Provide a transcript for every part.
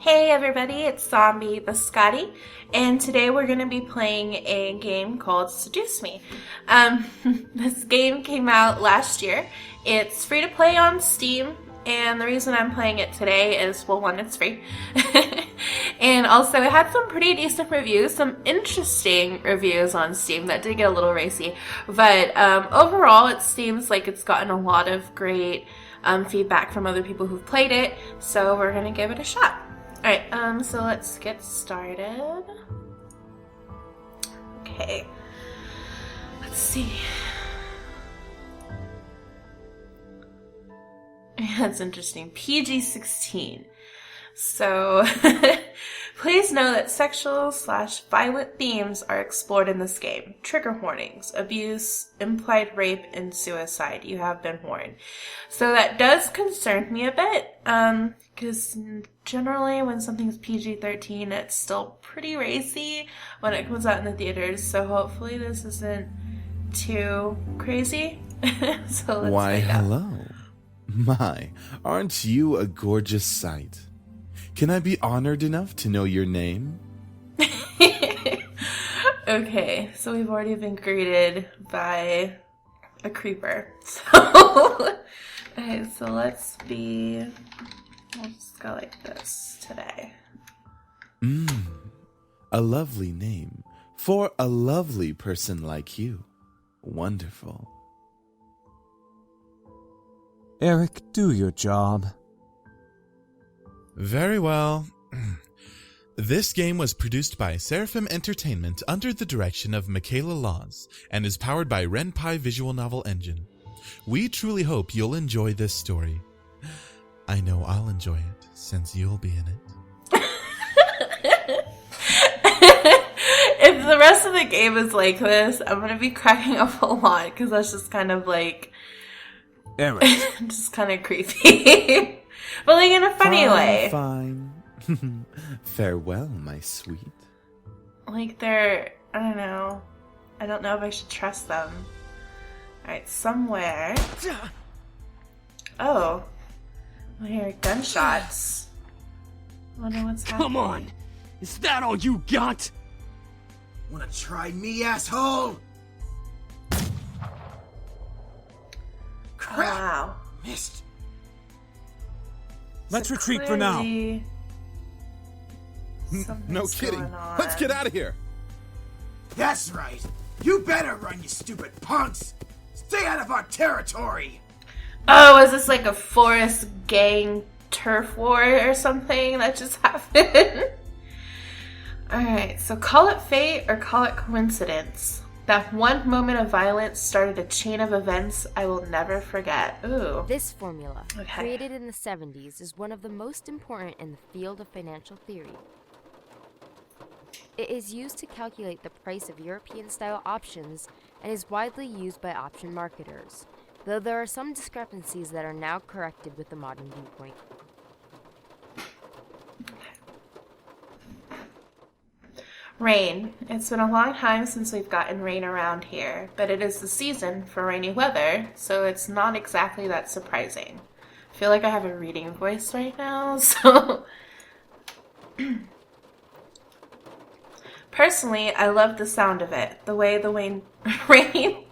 Hey everybody, it's ZombieBiscotti, and today we're going to be playing a game called Seduce Me. Um, this game came out last year. It's free to play on Steam, and the reason I'm playing it today is, well, one, it's free. And also, it had some pretty decent reviews, some interesting reviews on Steam that did get a little racy. But overall, it seems like it's gotten a lot of great feedback from other people who've played it, so we're going to give it a shot. Alright, so let's get started. Okay. Let's see. That's interesting. PG-16. So, please know that sexual/violent themes are explored in this game. Trigger warnings, abuse, implied rape, and suicide. You have been warned. So that does concern me a bit, because generally when something's PG-13, it's still pretty racy when it comes out in the theaters. So hopefully this isn't too crazy. So let's Why, find out. hello. My, aren't you a gorgeous sight? Can I be honored enough to know your name? Okay, so we've already been greeted by a creeper. So, okay, so let's be, we'll just go like this today. A lovely name for a lovely person like you. Wonderful. Eric, do your job. Very well. This game was produced by Seraphim Entertainment under the direction of Michaela Laws and is powered by Ren'Py Visual Novel Engine. We truly hope you'll enjoy this story. I know I'll enjoy it since you'll be in it. If the rest of the game is like this, I'm gonna be cracking up a lot because that's just kind of like, Eric. just kind of creepy. But like in a funny way. Fine. Farewell, my sweet. Like they're, I don't know. I don't know if I should trust them. Alright, somewhere. Oh. I hear gunshots. I wonder what's happening. Come on! Is that all you got? Wanna try me, asshole? Oh, Crap! wow. Missed. Let's So retreat for now. clearly No something's kidding. going on. Let's get out of here. That's right. You better run, you stupid punks. Stay out of our territory. Oh, is this like a forest gang turf war or something that just happened? Alright, so call it fate or call it coincidence. That one moment of violence started a chain of events I will never forget. Ooh. This formula, Okay. created in the 70s, is one of the most important in the field of financial theory. It is used to calculate the price of European-style options and is widely used by option marketers, though there are some discrepancies that are now corrected with the modern viewpoint. Rain. It's been a long time since we've gotten rain around here, but it is the season for rainy weather, so it's not exactly that surprising. I feel like I have a reading voice right now, so... Personally, I love the sound of it, the way the rain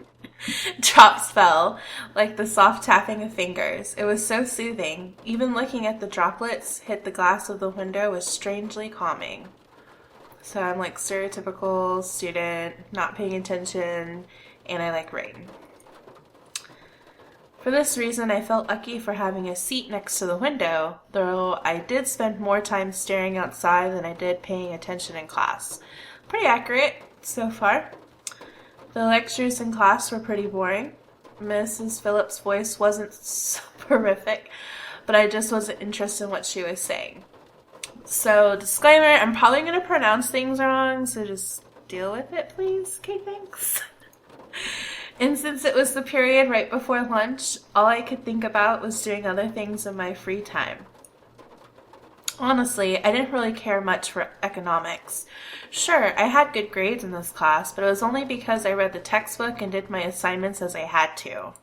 drops fell, like the soft tapping of fingers. It was so soothing. Even looking at the droplets hit the glass of the window was strangely calming. So I'm like stereotypical student, not paying attention, and I like rain. For this reason, I felt lucky for having a seat next to the window, though I did spend more time staring outside than I did paying attention in class. Pretty accurate so far. The lectures in class were pretty boring. Mrs. Phillips' voice wasn't horrific, but I just wasn't interested in what she was saying. So, disclaimer, I'm probably going to pronounce things wrong, so just deal with it, please. Okay, thanks. And since it was the period right before lunch, all I could think about was doing other things in my free time. Honestly, I didn't really care much for economics. Sure, I had good grades in this class, but it was only because I read the textbook and did my assignments as I had to.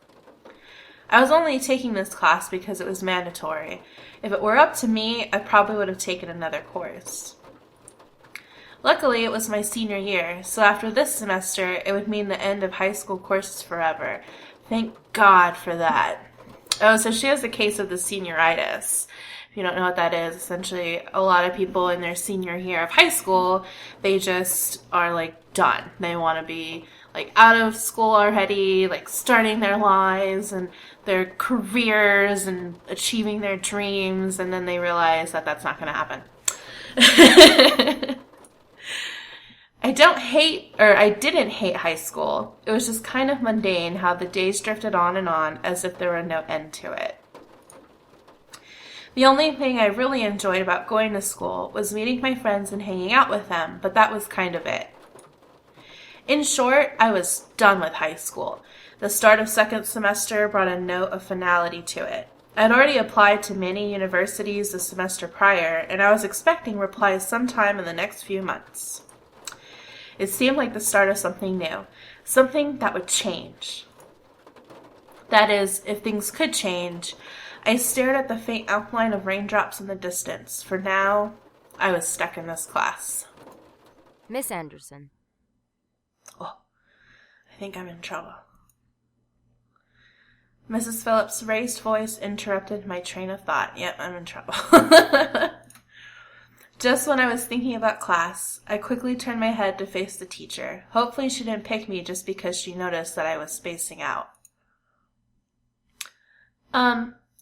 I was only taking this class because it was mandatory. If it were up to me, I probably would have taken another course. Luckily, it was my senior year, so after this semester, it would mean the end of high school courses forever. Thank God for that. Oh, so she has a case of the senioritis. If you don't know what that is, essentially a lot of people in their senior year of high school, they just are like done. They want to be like out of school already, like starting their lives and their careers and achieving their dreams, and then they realize that that's not going to happen. I didn't hate high school. It was just kind of mundane how the days drifted on and on as if there were no end to it. The only thing I really enjoyed about going to school was meeting my friends and hanging out with them, but that was kind of it. In short, I was done with high school. The start of second semester brought a note of finality to it. I'd already applied to many universities the semester prior, and I was expecting replies sometime in the next few months. It seemed like the start of something new, something that would change. That is, if things could change. I stared at the faint outline of raindrops in the distance. For now, I was stuck in this class. Miss Anderson. Oh, I think I'm in trouble. Mrs. Phillips' raised voice interrupted my train of thought. Yep, I'm in trouble. Just when I was thinking about class, I quickly turned my head to face the teacher. Hopefully she didn't pick me just because she noticed that I was spacing out.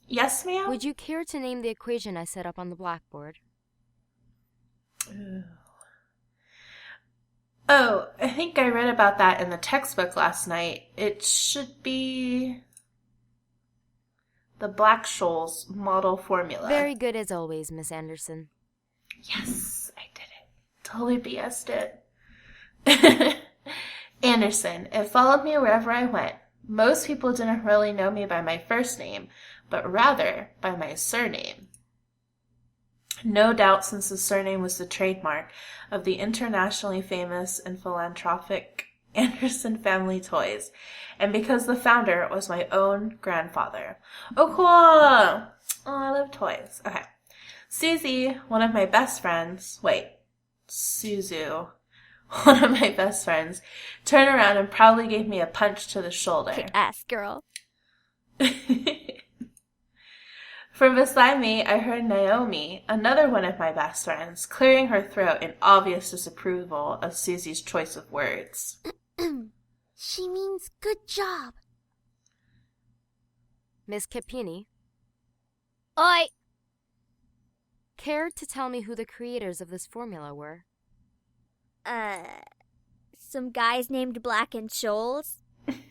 Yes, ma'am? Would you care to name the equation I set up on the blackboard? Ooh. Oh, I think I read about that in the textbook last night. It should be the Black-Scholes model formula. Very good as always, Miss Anderson. Yes, I did it. Totally BS'd it. Anderson. It followed me wherever I went. Most people didn't really know me by my first name, but rather by my surname. No doubt, since the surname was the trademark of the internationally famous and philanthropic Anderson Family Toys, and because the founder was my own grandfather. Oh, cool! Oh, I love toys. Okay. Suzu, one of my best friends, turned around and proudly gave me a punch to the shoulder. Kick ass, girl. From beside me, I heard Naomi, another one of my best friends, clearing her throat in obvious disapproval of Susie's choice of words. She means good job. Miss Capini. Oi! Care to tell me who the creators of this formula were? Some guys named Black and Scholes.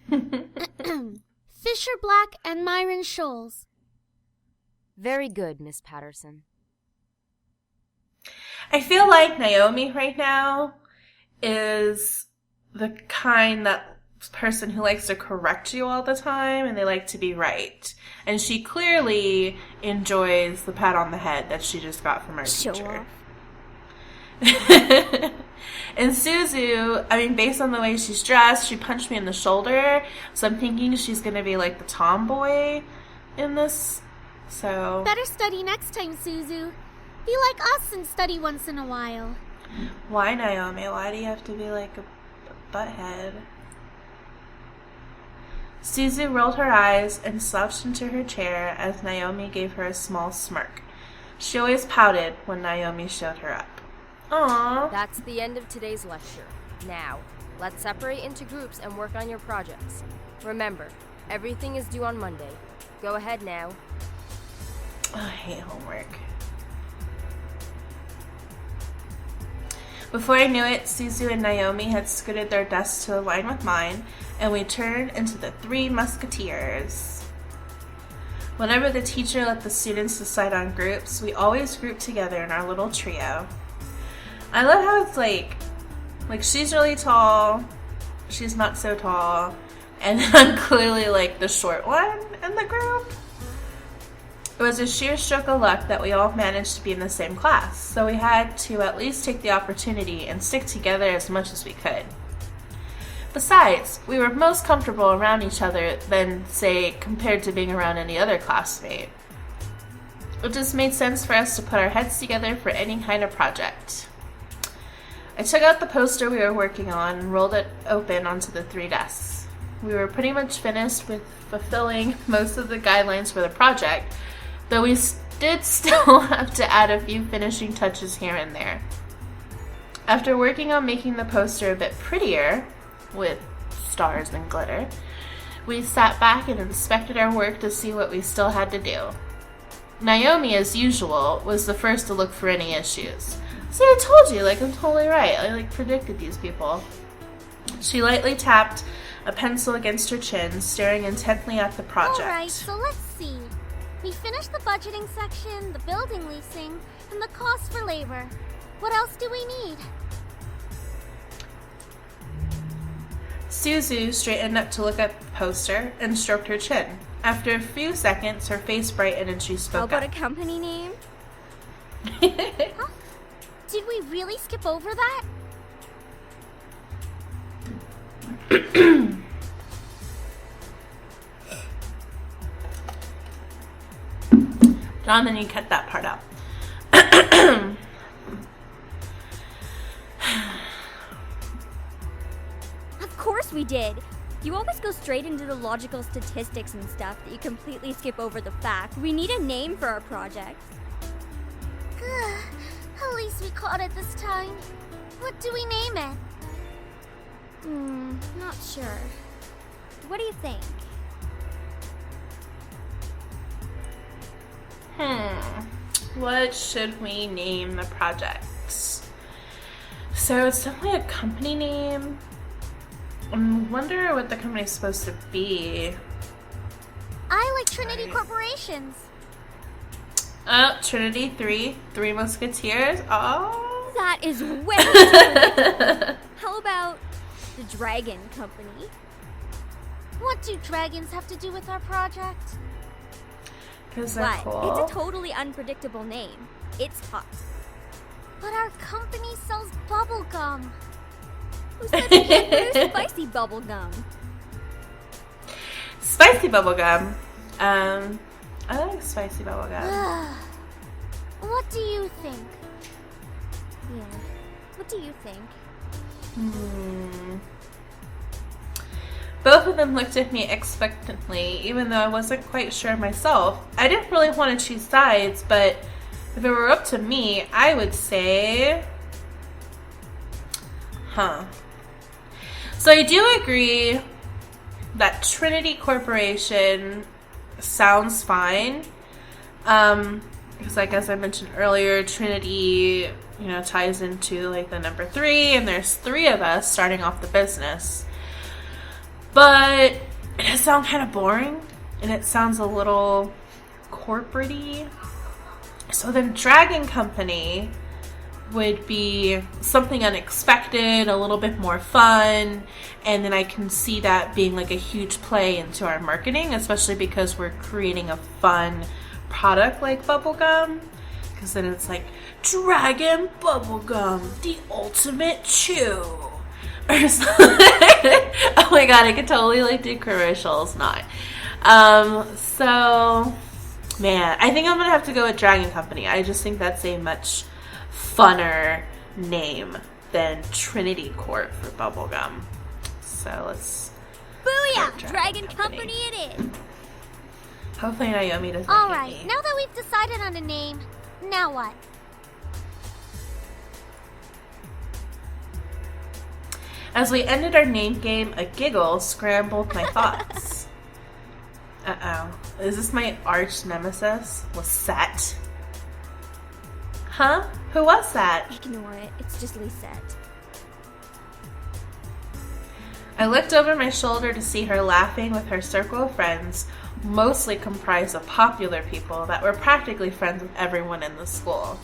Fisher Black and Myron Scholes. Very good, Miss Patterson. I feel like Naomi right now is the kind that person who likes to correct you all the time and they like to be right. And she clearly enjoys the pat on the head that she just got from her teacher. And Suzu, I mean, based on the way she's dressed, she punched me in the shoulder, so I'm thinking she's going to be like the tomboy in this. So Better study next time, Suzu. Be like us and study once in a while. why, Naomi? Why do you have to be like a butthead? Suzu rolled her eyes and slouched into her chair as Naomi gave her a small smirk. She always pouted when Naomi showed her up. Aww. That's the end of today's lecture. Now, let's separate into groups and work on your projects. Remember, everything is due on Monday. Go ahead now. Oh, I hate homework. Before I knew it, Suzu and Naomi had scooted their desks to align with mine, and we turned into the Three Musketeers. Whenever the teacher let the students decide on groups, we always grouped together in our little trio. I love how it's like she's really tall, she's not so tall, and I'm clearly like the short one in the group. It was a sheer stroke of luck that we all managed to be in the same class, so we had to at least take the opportunity and stick together as much as we could. Besides, we were most comfortable around each other than, say, compared to being around any other classmate. It just made sense for us to put our heads together for any kind of project. I took out the poster we were working on and rolled it open onto the 3 desks. We were pretty much finished with fulfilling most of the guidelines for the project, though we did still have to add a few finishing touches here and there. After working on making the poster a bit prettier, with stars and glitter, we sat back and inspected our work to see what we still had to do. Naomi, as usual, was the first to look for any issues. See, I told you, I'm totally right. I, predicted these people. She lightly tapped a pencil against her chin, staring intently at the project. Alright, so let's see. We finished the budgeting section, the building leasing, and the cost for labor. What else do we need? Suzu straightened up to look at the poster and stroked her chin. After a few seconds, her face brightened and she spoke How about up. a company name? Huh? Did we really skip over that? Jonathan, you cut that part out. Of course we did. You always go straight into the logical statistics and stuff that you completely skip over the fact. We need a name for our project. At least we caught it this time. What do we name it? Not sure. What do you think? What should we name the project? So it's definitely a company name. I wonder what the company's supposed to be. I like Trinity Corporations. Oh, Trinity 3 Musketeers. Oh. That is way too How about the Dragon Company? What do dragons have to do with our project? Because they're What? cool. It's a totally unpredictable name. It's hot. But our company sells bubble gum. Who said we can't produce spicy bubble gum? Spicy bubblegum. I like spicy bubblegum. What do you think? Yeah. What do you think? Both of them looked at me expectantly, even though I wasn't quite sure myself. I didn't really want to choose sides, but if it were up to me, I would say... So I do agree that Trinity Corporation sounds fine. Because as I mentioned earlier, Trinity, ties into the number 3, and there's 3 of us starting off the business. But it does sound kind of boring, and it sounds a little corporate-y. So then Dragon Company would be something unexpected, a little bit more fun, and then I can see that being a huge play into our marketing, especially because we're creating a fun product like bubblegum, because then it's Dragon Bubblegum, the ultimate chew. Or something. Oh my god, I could totally do commercials, not. So, man, I think I'm gonna have to go with Dragon Company. I just think that's a much funner name than Trinity Corp for bubblegum. So let's... Booyah! Dragon Company it is! Hopefully Naomi doesn't Alright, hate me. now that we've decided on a name, now what? As we ended our name game, a giggle scrambled my thoughts. Uh-oh. Is this my arch nemesis? Lisette? Huh? Who was that? Ignore it. It's just Lisette. I looked over my shoulder to see her laughing with her circle of friends, mostly comprised of popular people that were practically friends with everyone in the school.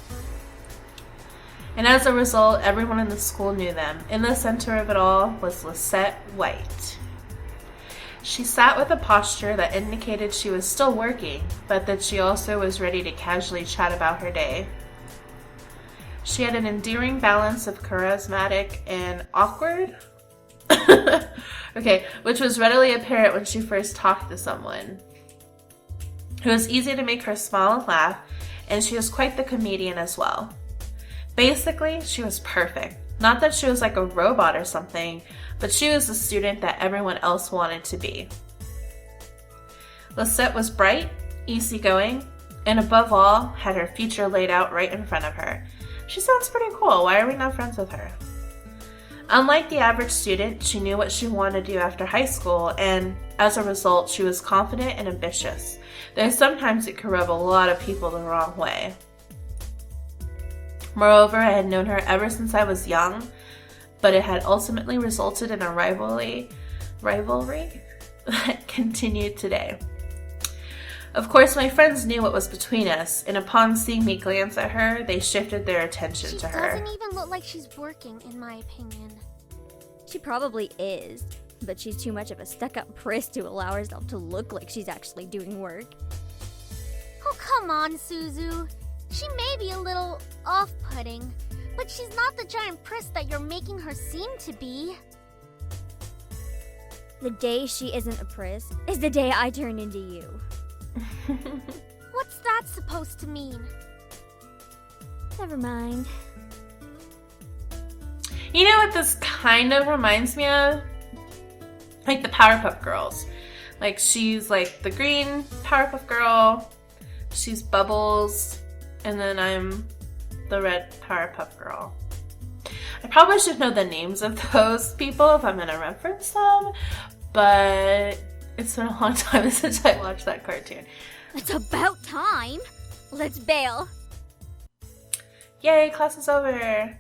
And as a result, everyone in the school knew them. In the center of it all was Lisette White. She sat with a posture that indicated she was still working, but that she also was ready to casually chat about her day. She had an endearing balance of charismatic and awkward. Okay, which was readily apparent when she first talked to someone. It was easy to make her smile and laugh, and she was quite the comedian as well. Basically, she was perfect. Not that she was like a robot or something, but she was the student that everyone else wanted to be. Lisette was bright, easygoing, and above all, had her future laid out right in front of her. She sounds pretty cool. Why are we not friends with her? Unlike the average student, she knew what she wanted to do after high school, and as a result, she was confident and ambitious, though sometimes it could rub a lot of people the wrong way. Moreover, I had known her ever since I was young, but it had ultimately resulted in a rivalry that continued today. Of course, my friends knew what was between us, and upon seeing me glance at her, they shifted their attention to her. She doesn't even look like she's working, in my opinion. She probably is, but she's too much of a stuck-up priss to allow herself to look like she's actually doing work. Oh, come on, Suzu. She may be a little off-putting, but she's not the giant priss that you're making her seem to be. The day she isn't a priss is the day I turn into you. What's that supposed to mean? Never mind. You know what this kind of reminds me of? Like the Powerpuff Girls. Like she's like the green Powerpuff Girl, she's Bubbles, and then I'm the red Powerpuff Girl. I probably should know the names of those people if I'm going to reference them, but it's been a long time since I watched that cartoon. It's about time. Let's bail. Yay, class is over.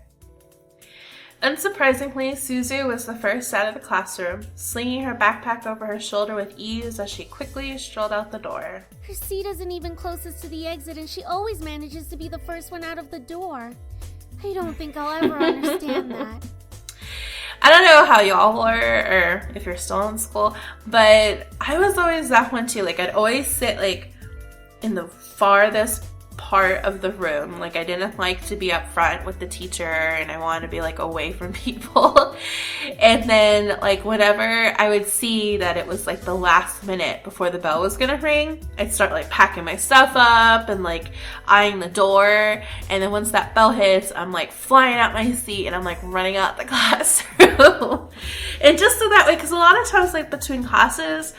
Unsurprisingly, Suzu was the first out of the classroom, slinging her backpack over her shoulder with ease as she quickly strolled out the door. Her seat isn't even closest to the exit, and she always manages to be the first one out of the door. I don't think I'll ever understand that. I don't know how y'all were, or if you're still in school, but I was always that one too. Like, I'd always sit, like, in the farthest part of the room. Like, I didn't like to be up front with the teacher, and I wanted to be, like, away from people. And then, like, whenever I would see that it was, like, the last minute before the bell was gonna ring, I'd start, like, packing my stuff up and, like, eyeing the door. And then once that bell hits, I'm, like, flying out my seat, and I'm, like, running out the classroom. And just so that way, because a lot of times, like, between classes,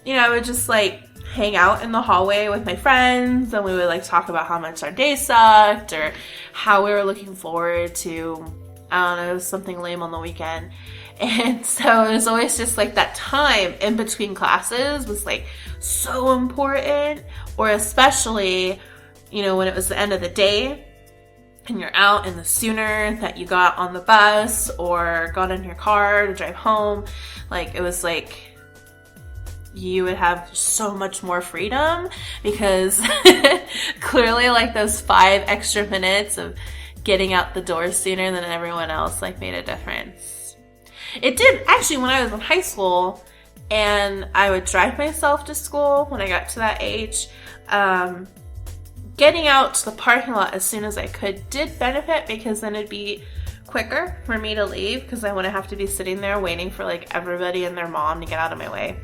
you know, I would just, like, hang out in the hallway with my friends, and we would like talk about how much our day sucked or how we were looking forward to, I don't know, something lame on the weekend. And so it was always just like that time in between classes was like so important, or especially, you know, when it was the end of the day and you're out, and the sooner that you got on the bus or got in your car to drive home, like it was like you would have so much more freedom, because clearly like those 5 extra minutes of getting out the door sooner than everyone else like made a difference. It did actually when I was in high school and I would drive myself to school when I got to that age. Getting out to the parking lot as soon as I could did benefit, because then it'd be quicker for me to leave, because I wouldn't have to be sitting there waiting for like everybody and their mom to get out of my way.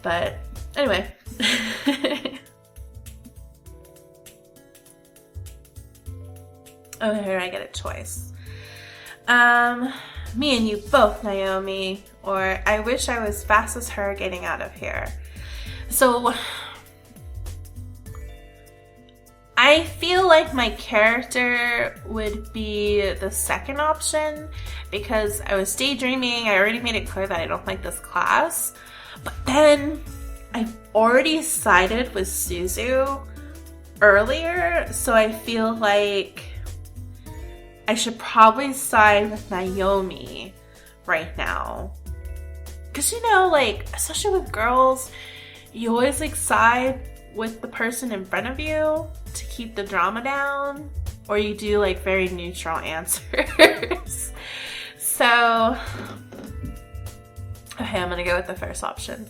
But anyway. Oh, here I get a choice. Me and you both, Naomi, or I wish I was fast as her getting out of here. So I feel like my character would be the second option, because I was daydreaming. I already made it clear that I don't like this class. But then I've already sided with Suzu earlier, so I feel like I should probably side with Naomi right now. Because, you know, like, especially with girls, you always, like, side with the person in front of you to keep the drama down, or you do, like, very neutral answers. So okay, I'm gonna go with the first option.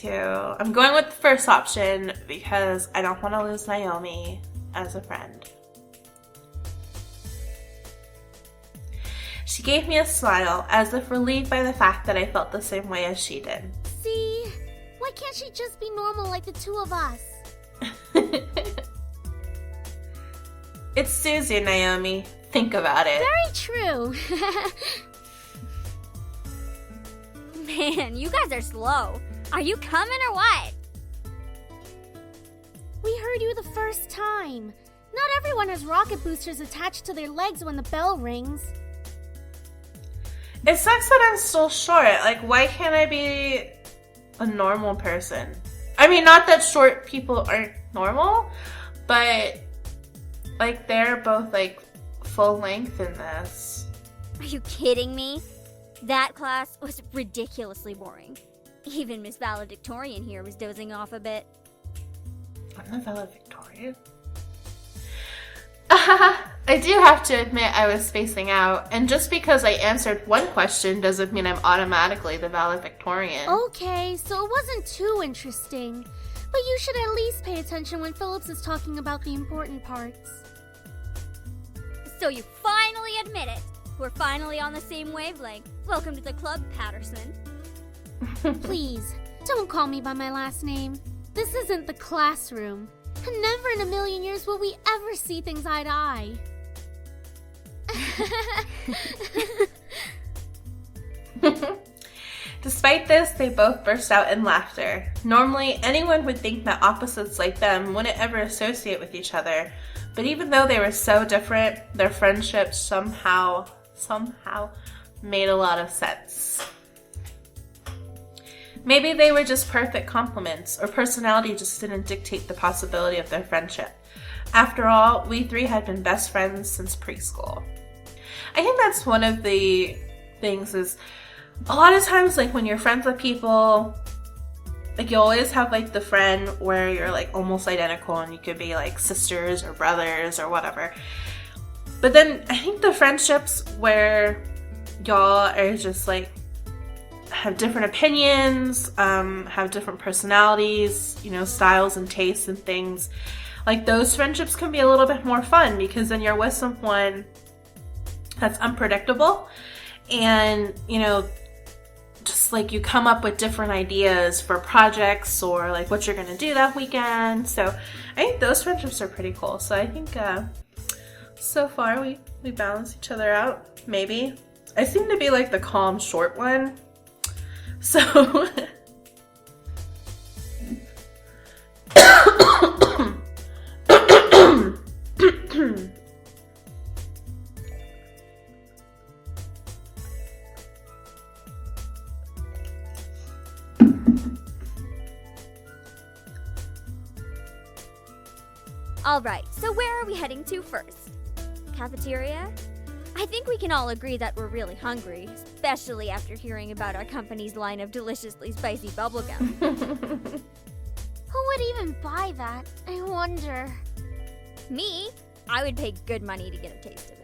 I'm going with the first option because I don't want to lose Naomi as a friend. She gave me a smile, as if relieved by the fact that I felt the same way as she did. See? Why can't she just be normal like the two of us? It's Susie, Naomi. Think about it. Very true. Man, you guys are slow. Are you coming or what? We heard you the first time. Not everyone has rocket boosters attached to their legs when the bell rings. It sucks that I'm still short. Like, why can't I be a normal person? I mean, not that short people aren't normal, but, like, they're both, like, full length in this. Are you kidding me? That class was ridiculously boring. Even Miss Valedictorian here was dozing off a bit. I'm the valedictorian. I do have to admit I was spacing out, and just because I answered one question doesn't mean I'm automatically the valedictorian. Okay, so it wasn't too interesting. But you should at least pay attention when Phillips is talking about the important parts. So you finally admit it. We're finally on the same wavelength. Welcome to the club, Patterson. Please, don't call me by my last name. This isn't the classroom. And never in a million years will we ever see things eye to eye. Despite this, they both burst out in laughter. Normally, anyone would think that opposites like them wouldn't ever associate with each other. But even though they were so different, their friendship somehow made a lot of sense. Maybe they were just perfect complements, or personality just didn't dictate the possibility of their friendship. After all, we three had been best friends since preschool. I think that's one of the things is, a lot of times, like, when you're friends with people, like, you always have, like, the friend where you're, like, almost identical and you could be, like, sisters or brothers or whatever. But then I think the friendships where y'all are just, like, have different opinions, have different personalities, you know, styles and tastes and things, like, those friendships can be a little bit more fun because then you're with someone that's unpredictable and, you know, just like you come up with different ideas for projects or like what you're gonna do that weekend. So I think those friendships are pretty cool. So I think so far we balance each other out, maybe. I seem to be like the calm short one. So Alright, so where are we heading to first? Cafeteria? I think we can all agree that we're really hungry, especially after hearing about our company's line of deliciously spicy bubblegum. Who would even buy that? I wonder. Me? I would pay good money to get a taste of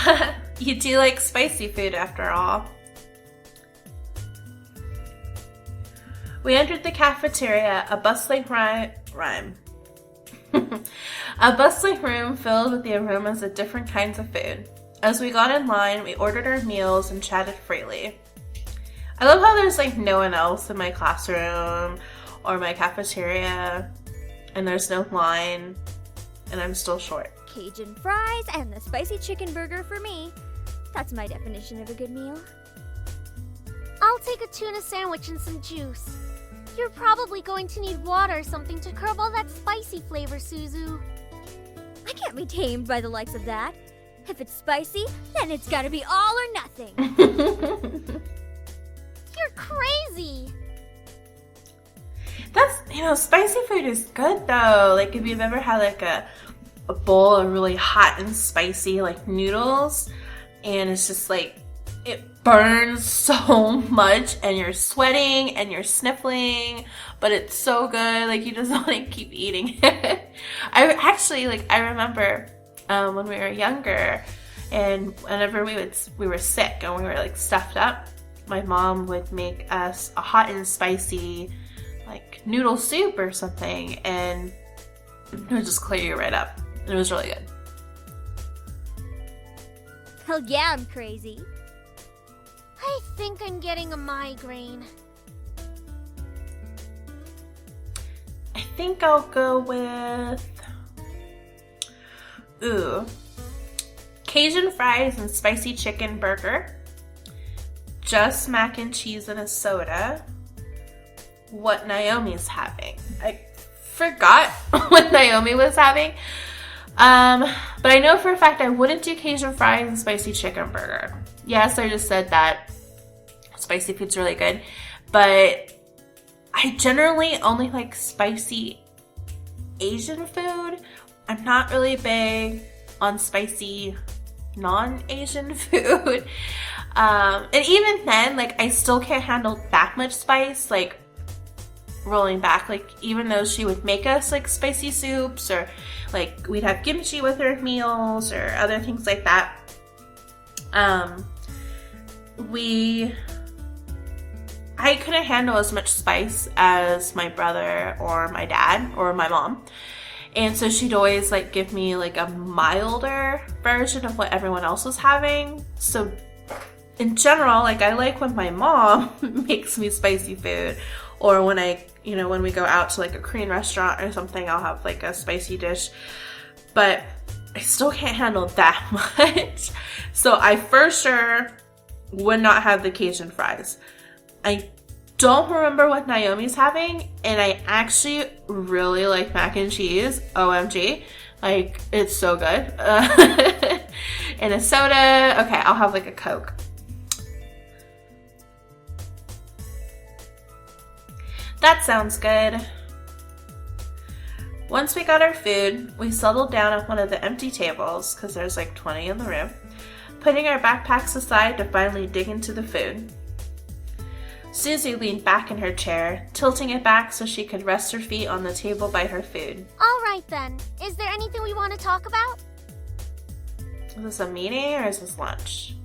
it. You do like spicy food after all. We entered the cafeteria, a bustling a bustling room filled with the aromas of different kinds of food. As we got in line, we ordered our meals and chatted freely. I love how there's like no one else in my classroom or my cafeteria, and there's no line, and I'm still short. Cajun fries and the spicy chicken burger for me. That's my definition of a good meal. I'll take a tuna sandwich and some juice. You're probably going to need water or something to curb all that spicy flavor, Suzu. I can't be tamed by the likes of that. If it's spicy, then it's gotta be all or nothing. You're crazy! That's, you know, spicy food is good though. Like if you've ever had like a bowl of really hot and spicy like noodles, and it's just like, it burns so much and you're sweating and you're sniffling, but it's so good, like you just want to keep eating it. I remember when we were younger and whenever we were sick and we were like stuffed up, my mom would make us a hot and spicy like noodle soup or something, and it would just clear you right up. It was really good. Hell yeah, I'm crazy. I think I'm getting a migraine. I think I'll go with... Cajun fries and spicy chicken burger. Just mac and cheese and a soda. What Naomi's having. I forgot what Naomi was having. But I know for a fact I wouldn't do Cajun fries and spicy chicken burger. Yes, I just said that spicy food's really good, but I generally only like spicy Asian food. I'm not really big on spicy non-Asian food. And even then, like, I still can't handle that much spice. Like, rolling back, like, even though she would make us like spicy soups, or like we'd have kimchi with her meals or other things like that, I couldn't handle as much spice as my brother or my dad or my mom. And so she'd always like give me like a milder version of what everyone else was having. So in general, like, I like when my mom makes me spicy food, or when when we go out to like a Korean restaurant or something, I'll have like a spicy dish. But I still can't handle that much. So I for sure would not have the Cajun fries. I don't remember what Naomi's having, and I actually really like mac and cheese. OMG. Like, it's so good. And a soda. Okay, I'll have like a Coke. That sounds good. Once we got our food, we settled down at one of the empty tables, because there's like 20 in the room, putting our backpacks aside to finally dig into the food. Susie leaned back in her chair, tilting it back so she could rest her feet on the table by her food. All right then. Is there anything we want to talk about? Is this a meeting or is this lunch?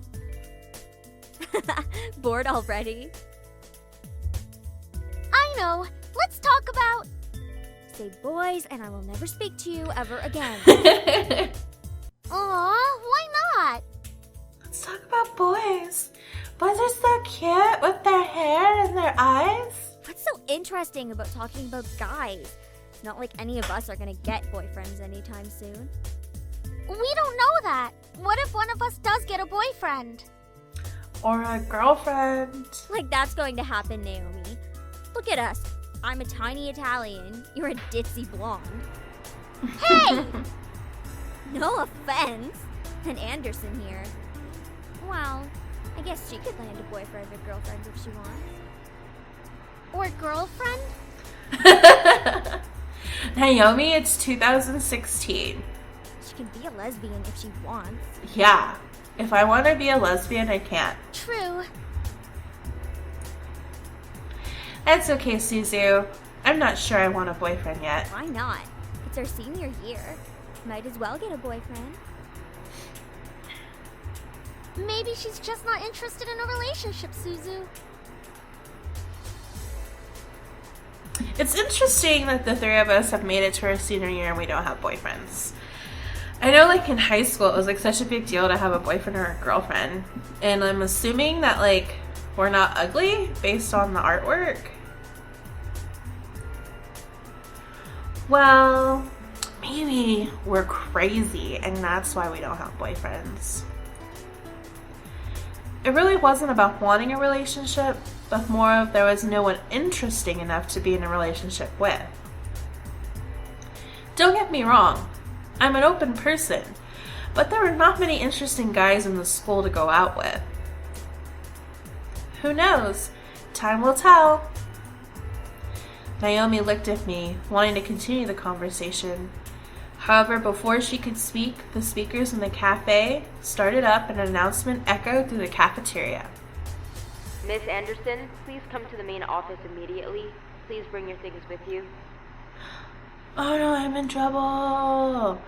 Bored already? I know. Let's talk about... Say boys, and I will never speak to you ever again. Aw, why not? Let's talk about boys. Boys are so cute with their hair and their eyes. What's so interesting about talking about guys? It's not like any of us are gonna get boyfriends anytime soon. We don't know that. What if one of us does get a boyfriend? Or a girlfriend. Like, that's going to happen, Naomi. Look at us. I'm a tiny Italian. You're a ditzy blonde. Hey! No offense. And Anderson here. Well, I guess she could land a boyfriend or girlfriend if she wants. Or girlfriend? Naomi, it's 2016. She can be a lesbian if she wants. Yeah. If I want to be a lesbian, I can't. True. That's okay, Suzu. I'm not sure I want a boyfriend yet. Why not? It's our senior year. Might as well get a boyfriend. Maybe she's just not interested in a relationship, Suzu. It's interesting that the three of us have made it to our senior year and we don't have boyfriends. I know, like, in high school, it was, like, such a big deal to have a boyfriend or a girlfriend. And I'm assuming that, like, we're not ugly based on the artwork. Well, maybe we're crazy and that's why we don't have boyfriends. It really wasn't about wanting a relationship, but more of there was no one interesting enough to be in a relationship with. Don't get me wrong, I'm an open person, but there were not many interesting guys in the school to go out with. Who knows? Time will tell. Naomi looked at me, wanting to continue the conversation. However, before she could speak, the speakers in the cafe started up and an announcement echoed through the cafeteria. Miss Anderson, please come to the main office immediately. Please bring your things with you. Oh no, I'm in trouble.